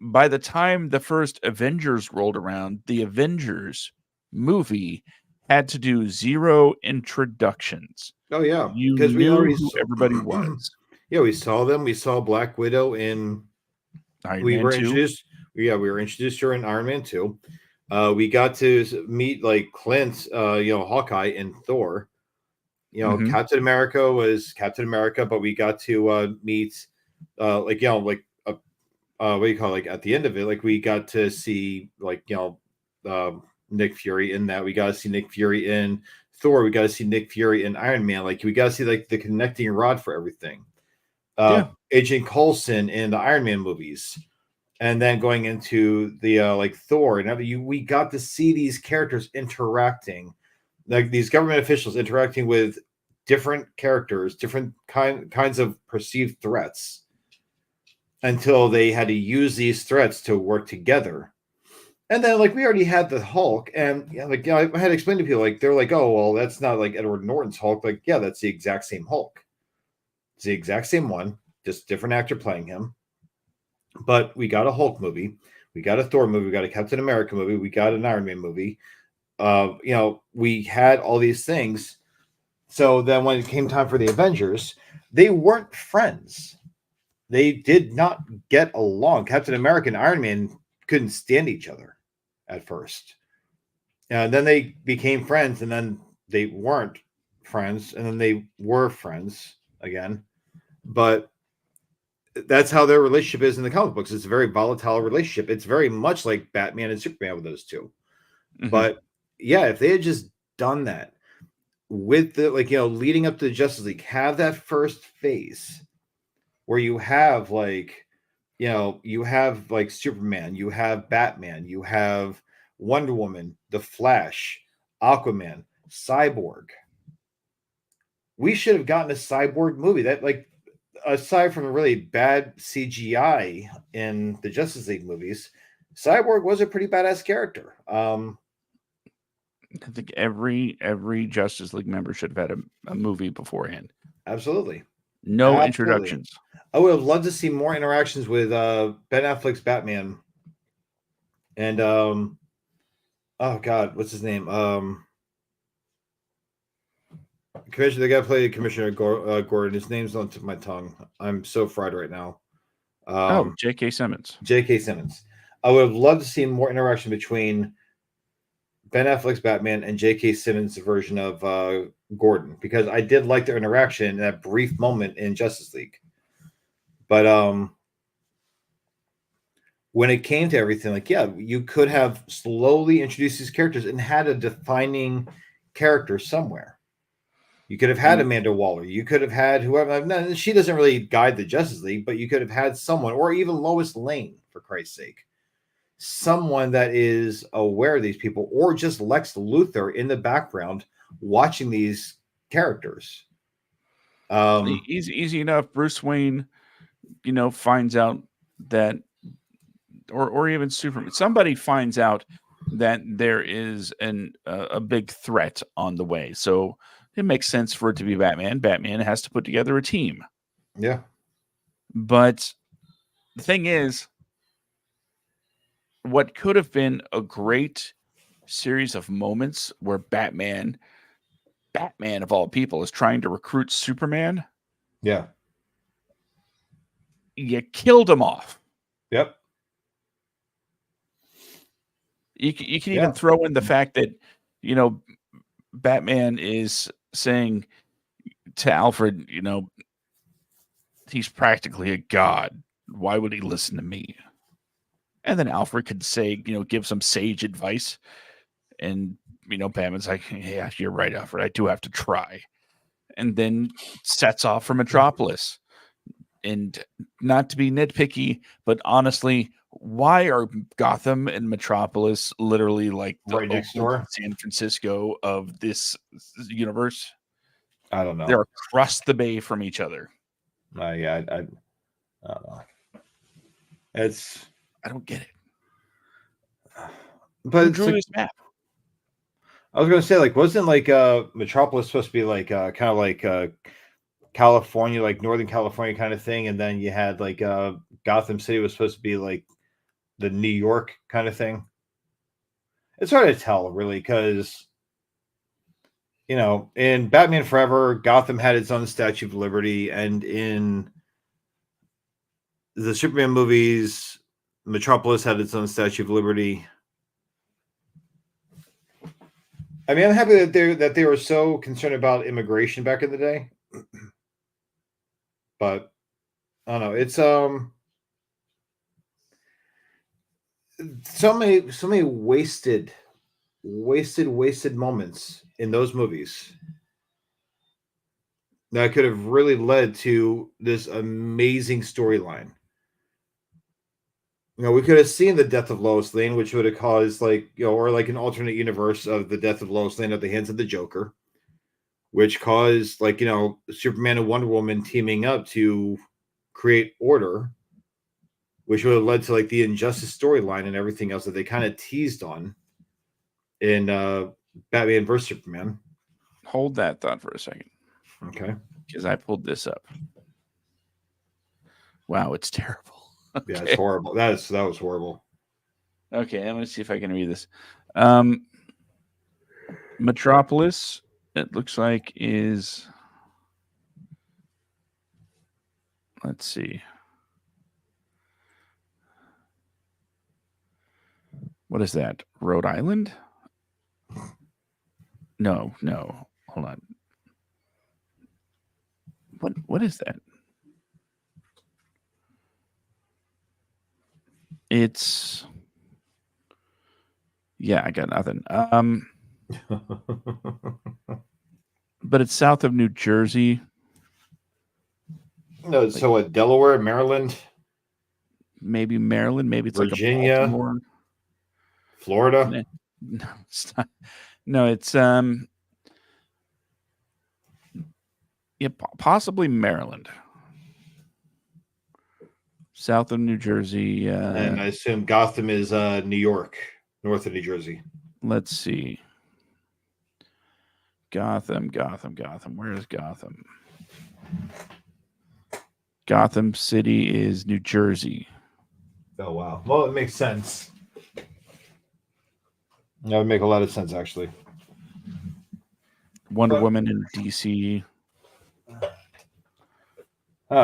By the time the first Avengers rolled around, the Avengers movie had to do 0 introductions. Oh yeah, You because we knew already who everybody was. yeah, we saw them. We saw Black Widow in. Iron We Man were 2. introduced. Yeah, we were introduced to her in Iron Man 2. We got to meet like Clint, Hawkeye and Thor. Mhm. Captain America was Captain America, but we got to meet, what do you call it? Like at the end of it, like we got to see Nick Fury in that. We got to see Nick Fury in Thor. We got to see Nick Fury in Iron Man. Like we got to see like the connecting rod for everything. Yeah. Agent Coulson in the Iron Man movies, and then going into the like Thor and we got to see these characters interacting, like these government officials interacting with different characters, different kinds of perceived threats, until they had to use these threats to work together. And then like we already had the Hulk, and I had to explain to people, like they're like, oh well, that's not like Edward Norton's Hulk. Like, yeah, that's the exact same Hulk. It's the exact same one, just different actor playing him. But we got a Hulk movie, we got a Thor movie, we got a Captain America movie, we got an Iron Man movie. We had all these things. So then when it came time for the Avengers, they weren't friends. They did not get along. Captain America and Iron Man couldn't stand each other at first. And then they became friends, and then they weren't friends, and then they were friends again. But that's how their relationship is in the comic books. It's a very volatile relationship. It's very much like Batman and Superman with those two. Mhm. But yeah, if they had just done that with the leading up to the Justice League, have that first phase where you have you have like Superman, you have Batman, you have Wonder Woman, The Flash, Aquaman, Cyborg. We should have gotten a Cyborg movie that, like, aside from a really bad CGI in the Justice League movies, Cyborg was a pretty badass character. I think every Justice League member should have had a movie beforehand. Absolutely. No Absolutely. introductions. I would have loved to see more interactions with Ben Affleck's Batman and oh god, what's his name? Commissioner, the guy played Commissioner Gordon. His name's on the tip of my tongue. I'm so fried right now. J.K. Simmons. J.K. Simmons. I would have loved to see more interaction between Ben Affleck's Batman and J.K. Simmons' version of Gordon, because I did like their interaction in that brief moment in Justice League. But when it came to everything, like, yeah, you could have slowly introduced these characters and had a defining character somewhere. You could have had Amanda Waller. You could have had whoever. No, she doesn't really guide the Justice League, but you could have had someone, or even Lois Lane, for Christ's sake. Someone that is aware of these people, or just Lex Luthor in the background watching these characters. Easy enough. Bruce Wayne, finds out that, or even Superman. Somebody finds out that there is a big threat on the way. So it makes sense for it to be Batman. Batman has to put together a team. Yeah. But the thing is, what could have been a great series of moments where Batman of all people, is trying to recruit Superman, Yeah. you killed him off. Yep. You can even Yeah. throw in the fact that, you know, Batman is saying to Alfred, you know, he's practically a god. Why would he listen to me? And then Alfred could say, you know, give some sage advice. And, you know, Batman's like, yeah, you're right, Alfred. I do have to try. And then sets off for Metropolis. And not to be nitpicky, but honestly, why are Gotham and Metropolis literally like the Right next Oakland door. and San Francisco of this universe? I don't know. They're across the bay from each other. Yeah, I don't know. It's, I don't get it. but Who it's drew like, this map? I was gonna say, like, wasn't like Metropolis supposed to be like kind of like California, like Northern California kind of thing, and then you had like Gotham City was supposed to be like the New York kind of thing. It's hard to tell, really, because you know, in Batman Forever, Gotham had its own Statue of Liberty, and in the Superman movies, Metropolis had its own Statue of Liberty. I mean, I'm happy that they were so concerned about immigration back in the day, but I don't know. It's so many wasted moments in those movies that could have really led to this amazing storyline. You know, we could have seen the death of Lois Lane, which would have caused like, you know, or like an alternate universe of the death of Lois Lane at the hands of the Joker, which caused like, you know, Superman and Wonder Woman teaming up to create order, which would have led to like the Injustice storyline and everything else that they kind of teased on in Batman vs Superman. Hold that thought for a second. Okay. Because I pulled this up. Wow, it's terrible. Okay. Yeah, it's horrible. That was horrible. Okay, I'm gonna see if I can read this. Metropolis, it looks like is, let's see. What is that? Rhode Island? No. Hold on. What is that? It's, yeah, I got nothing. But it's south of New Jersey. No, so what? Delaware, Maryland, Maybe Maryland. Maybe it's Virginia, like a Baltimore. Florida. No, it's not. No, it's yeah, possibly Maryland. South of New Jersey. And I assume Gotham is New York, north of New Jersey. Let's see. Gotham. Where is Gotham? Gotham City is New Jersey. Oh, wow. Well, it makes sense. That would make a lot of sense, actually. Wonder Woman in DC.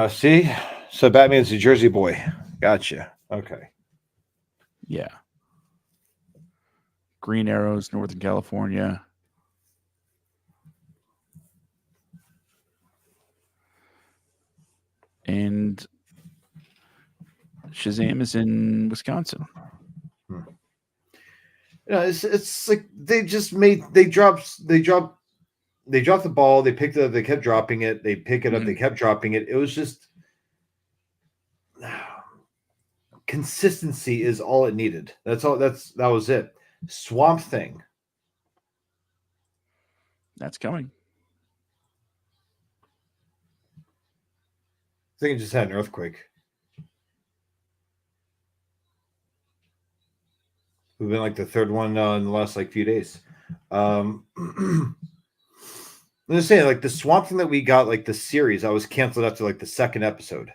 See? So Batman's a Jersey boy. Gotcha. Okay. Yeah. Green Arrow's Northern California. And Shazam is in Wisconsin. You know, it's like they dropped the ball, they picked it up, they kept dropping it, they pick it up, they kept dropping it. It was just consistency is all it needed. That was it. Swamp Thing. That's coming. I think it just had an earthquake. We've been like the third one in the last like few days. I'm just saying, like the Swamp Thing that we got, like the series, I was canceled after like the second episode.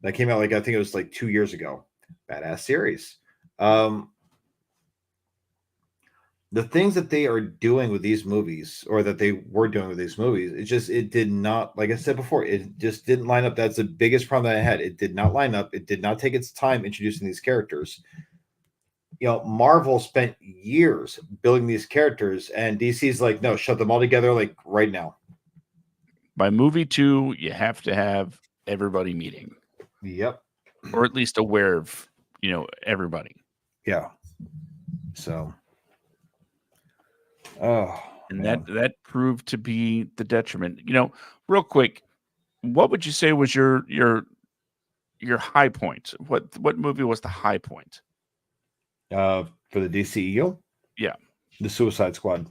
That came out like I think it was like 2 years ago. Badass series. The things that they are doing with these movies, or that they were doing with these movies, it did not, like I said before, it just didn't line up. That's the biggest problem that I had. It did not line up. It did not take its time introducing these characters. Marvel spent years building these characters, and DC's like, no, shut them all together, like right now. By movie 2, you have to have everybody meeting. Yep. Or at least aware of, everybody. Yeah. So. And that proved to be the detriment. Real quick, what would you say was your high point? What movie was the high point? For the DCEU? Yeah. The Suicide Squad.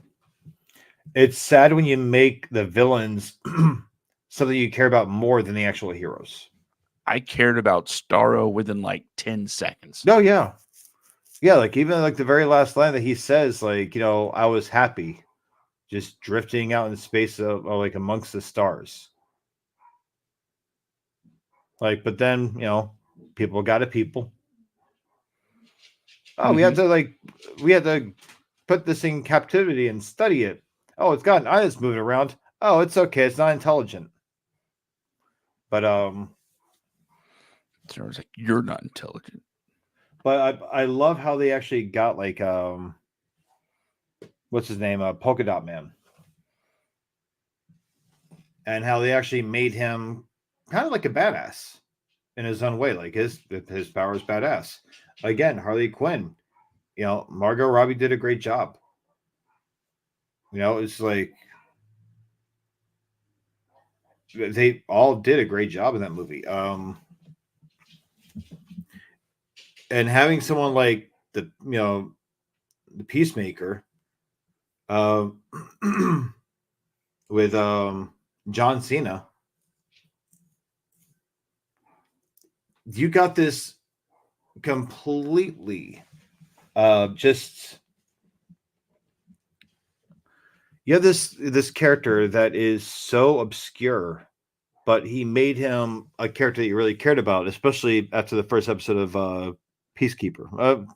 It's sad when you make the villains something you care about more than the actual heroes. I cared about Starro within like 10 seconds. Oh, yeah. Yeah, like even like the very last line that he says, like, I was happy just drifting out in space of like amongst the stars. Like, but then, people got it, people. Oh, we had to put this in captivity and study it. Oh, it's got an eye that's moving around. Oh, it's okay. It's not intelligent. But so I was like, you're not intelligent. But I love how they actually got like what's his name? Polka Dot Man. And how they actually made him kind of like a badass in his own way. Like his power is badass. Again, Harley Quinn. Margot Robbie did a great job. It's like they all did a great job in that movie. And having someone like the Peacemaker, with John Cena, you got this completely you have this character that is so obscure, but he made him a character that you really cared about, especially after the first episode of Peacekeeper.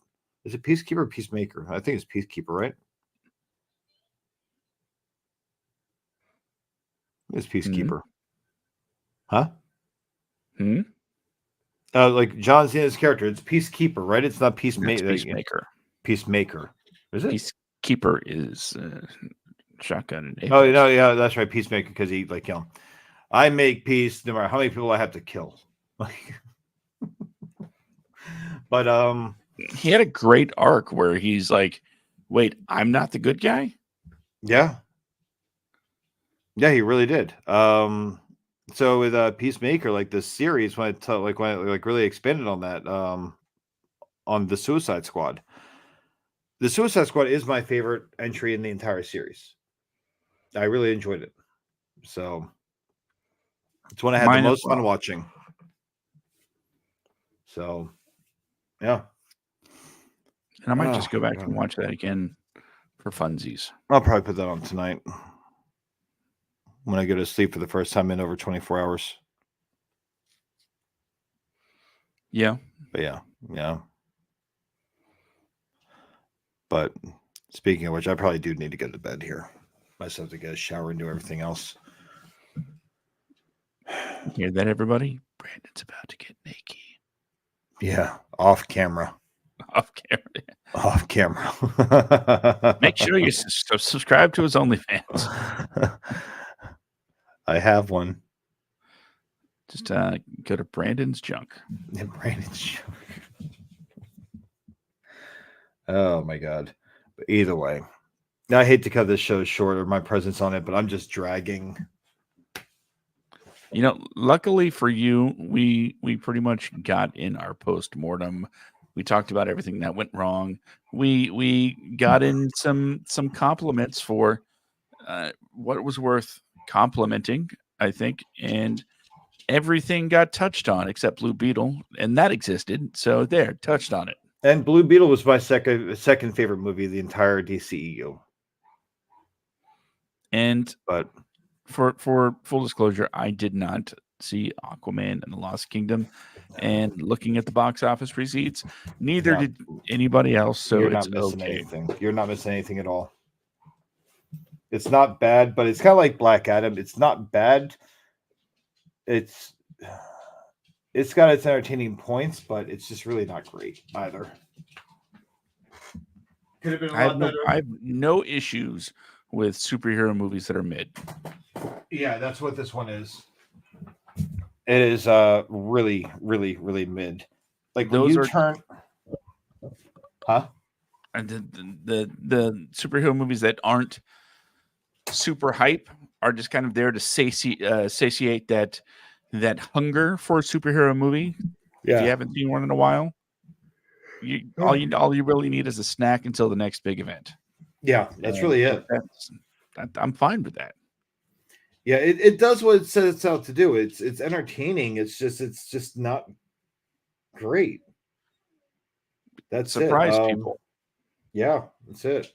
Is it Peacekeeper or Peacemaker? I think it's Peacekeeper, right? It's Peacekeeper. Huh? Like John Cena's character, it's Peacekeeper, right? It's not Peacemaker. Peacemaker. Peacemaker. Is it? Peacekeeper is Shotgun. And oh no, yeah, that's right. Peacemaker, because he I make peace no matter how many people I have to kill. But he had a great arc where he's like, wait, I'm not the good guy? Yeah. Yeah, he really did. So with Peacemaker, like the series, when I really expanded on that, on the Suicide Squad. The Suicide Squad is my favorite entry in the entire series. I really enjoyed it. So it's when I had the most fun watching. So yeah. And I might just go back and watch that again for funsies. I'll probably put that on tonight when I go to sleep for the first time in over 24 hours. Yeah. But yeah. But speaking of which, I probably do need to go to bed here. I just have to get a shower and do everything else. Hear that, everybody? Brandon's about to get naked. Yeah, off camera. Off camera. Make sure you subscribe to his OnlyFans. I have one. Just go to Brandon's Junk. Brandon's Junk. Oh my God. But either way, I hate to cut this show short or my presence on it, but I'm just dragging. Luckily for you, we pretty much got in our post-mortem. We talked about everything that went wrong. We got in some compliments for what it was worth complimenting, I think, and everything got touched on except Blue Beetle, and that existed. So there, touched on it. And Blue Beetle was my second favorite movie of the entire DCEU. And But for full disclosure, I did not see Aquaman and the Lost Kingdom. And looking at the box office receipts, neither did anybody else. So you're it's not missing okay. anything. You're not missing anything at all. It's not bad, but it's kind of like Black Adam. It's not bad. It's got its entertaining points, but it's just really not great either. Could have been a lot better. I have no issues with superhero movies that are mid. Yeah, that's what this one is. It is really, really, really mid. Like Those when you turn, huh? And the superhero movies that aren't super hype are just kind of there to satiate that hunger for a superhero movie. Yeah. If you haven't seen one in a while, all you really need is a snack until the next big event. Yeah, that's really it. I'm fine with that. Yeah, it does what it sets out to do. It's entertaining. It's just not great. That's surprise people. Yeah, that's it.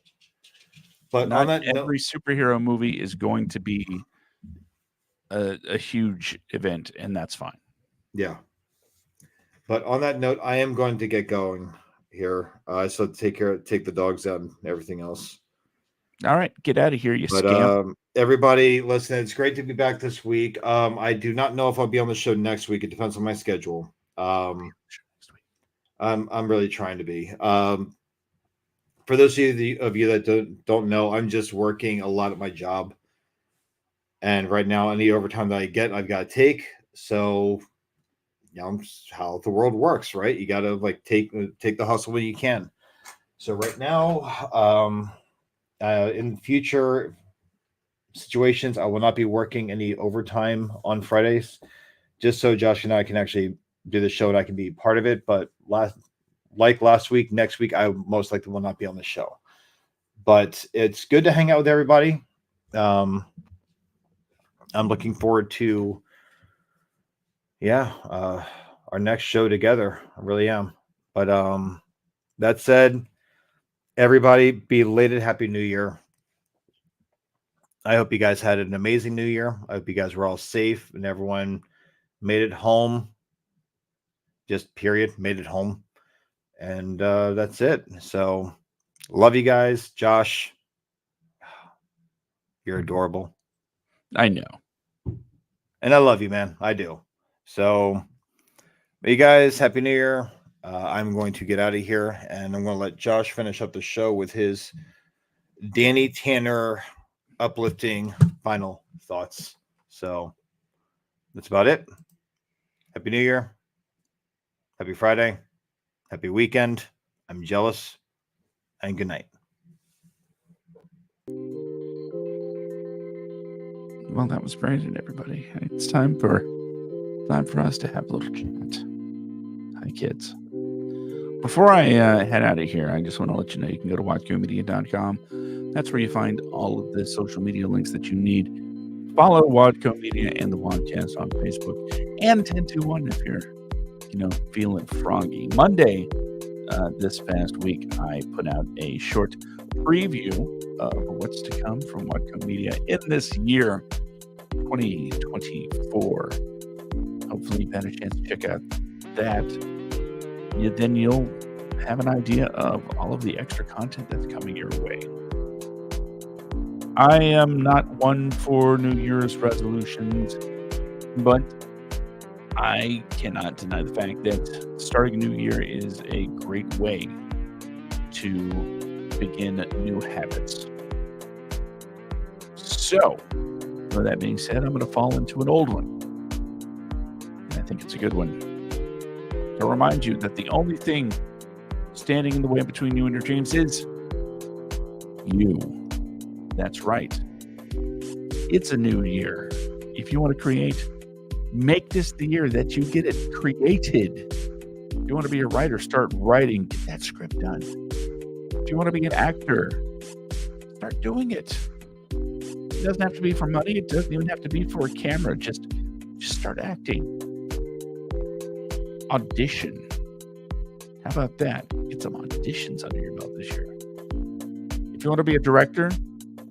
But not every superhero movie is going to be a huge event, and that's fine. Yeah. But on that note, I am going to get going here. So take the dogs out and everything else. All right, get out of here, you scamp. Everybody, listen, it's great to be back this week. I do not know if I'll be on the show next week. It depends on my schedule. I'm really trying to be. For those of you that don't know, I'm just working a lot at my job, and right now any overtime that I get, I've got to take. So, how the world works, right? You got to take the hustle when you can. So right now, in future situations, I will not be working any overtime on Fridays, just so Josh and I can actually do the show and I can be part of it. But last week, next week, I most likely will not be on the show. But it's good to hang out with everybody. I'm looking forward to, our next show together. I really am. But that said, everybody, belated Happy New Year. I hope you guys had an amazing New Year. I hope you guys were all safe and everyone made it home. Just period, made it home. And that's it. So love you guys. Josh, you're adorable. I know. And I love you, man. I do. So you guys, Happy New Year. I'm going to get out of here and I'm going to let Josh finish up the show with his Danny Tanner uplifting final thoughts. So that's about it. Happy New Year. Happy Friday. Happy weekend. I'm jealous. And good night. Well, that was Brandon, everybody. It's time for us to have a little chat. Hi, kids. Before I head out of here, I just want to let you know you can go to WADcomedia.com. That's where you find all of the social media links that you need. Follow Wadco Media and the WADcast on Facebook and 1021 if you're, feeling froggy. Monday, this past week, I put out a short preview of what's to come from Wadco Media in this year, 2024. Hopefully you've had a chance to check out that. Then you'll have an idea of all of the extra content that's coming your way. I am not one for New Year's resolutions, but I cannot deny the fact that starting a new year is a great way to begin new habits. So, with that being said, I'm going to fall into an old one. And I think it's a good one. To remind you that the only thing standing in the way between you and your dreams is you. That's right. It's a new year. If you want to create, make this the year that you get it created. If you want to be a writer, start writing. Get that script done. If you want to be an actor, start doing it. It doesn't have to be for money. It doesn't even have to be for a camera. Just start acting. Audition. How about that? Get some auditions under your belt this year. If you want to be a director,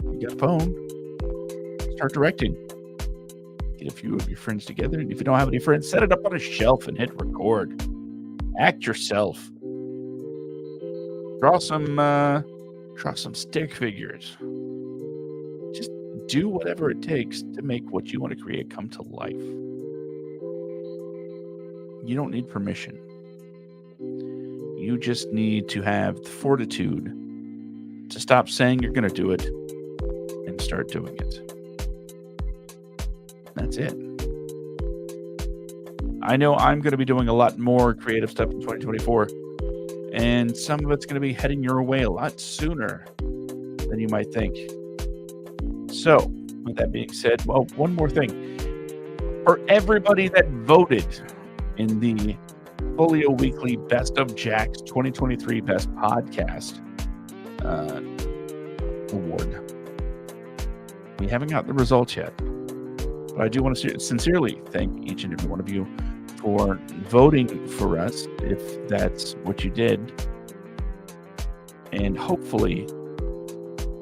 you got a phone, start directing. Get a few of your friends together, and if you don't have any friends, set it up on a shelf and hit record. Act yourself. Draw some stick figures. Just do whatever it takes to make what you want to create come to life. You don't need permission. You just need to have the fortitude to stop saying you're going to do it and start doing it. That's it. I know I'm going to be doing a lot more creative stuff in 2024, and some of it's going to be heading your way a lot sooner than you might think. So, with that being said, well, one more thing. For everybody that voted in the Folio Weekly Best of Jack's 2023 Best Podcast Award, we haven't got the results yet. But I do want to sincerely thank each and every one of you for voting for us, if that's what you did. And hopefully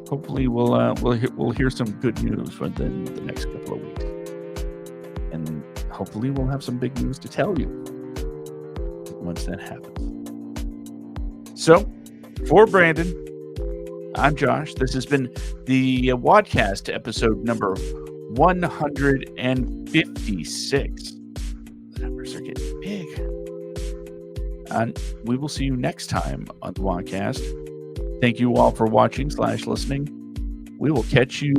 we'll hear some good news within the next couple of weeks. And hopefully we'll have some big news to tell you once that happens. So, for Brandon, I'm Josh. This has been the WADcast episode number 156. The numbers are getting big. And we will see you next time on the WADcast. Thank you all for watching /listening. We will catch you